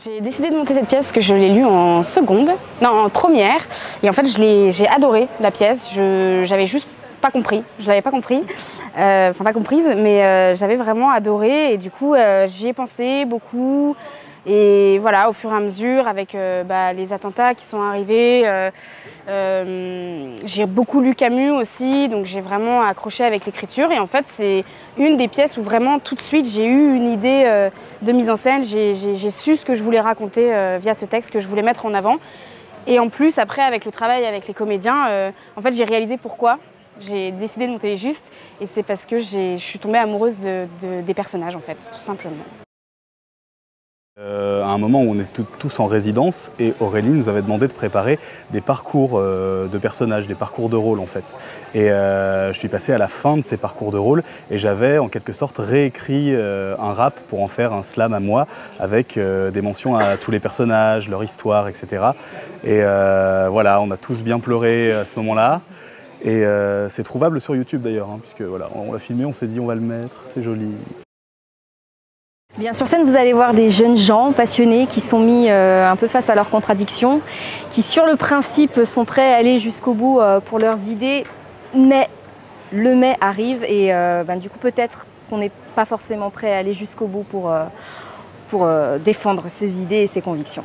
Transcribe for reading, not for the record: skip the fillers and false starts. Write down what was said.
J'ai décidé de monter cette pièce parce que je l'ai lue en seconde, non en première, et en fait j'ai adoré la pièce, j'avais juste pas compris, je l'avais pas compris, enfin pas comprise, mais j'avais vraiment adoré et du coup j'y ai pensé beaucoup et voilà au fur et à mesure avec les attentats qui sont arrivés, j'ai beaucoup lu Camus aussi, donc j'ai vraiment accroché avec l'écriture et en fait c'est une des pièces où vraiment tout de suite j'ai eu une idée de mise en scène, j'ai su ce que je voulais raconter via ce texte, que je voulais mettre en avant. Et en plus, après, avec le travail avec les comédiens, en fait, j'ai réalisé pourquoi j'ai décidé de monter les Justes. Et c'est parce que je suis tombée amoureuse des personnages, en fait, tout simplement. À un moment où on est tous en résidence et Aurélie nous avait demandé de préparer des parcours de personnages, des parcours de rôle en fait. Et je suis passé à la fin de ces parcours de rôle et j'avais en quelque sorte réécrit un rap pour en faire un slam à moi avec des mentions à tous les personnages, leur histoire, etc. Et voilà, on a tous bien pleuré à ce moment-là. Et c'est trouvable sur YouTube d'ailleurs, hein, puisque voilà, on l'a filmé, on s'est dit on va le mettre, c'est joli. Bien, sur scène, vous allez voir des jeunes gens passionnés qui sont mis un peu face à leurs contradictions, qui sur le principe sont prêts à aller jusqu'au bout pour leurs idées, mais le mais arrive et du coup peut-être qu'on n'est pas forcément prêt à aller jusqu'au bout pour défendre ses idées et ses convictions.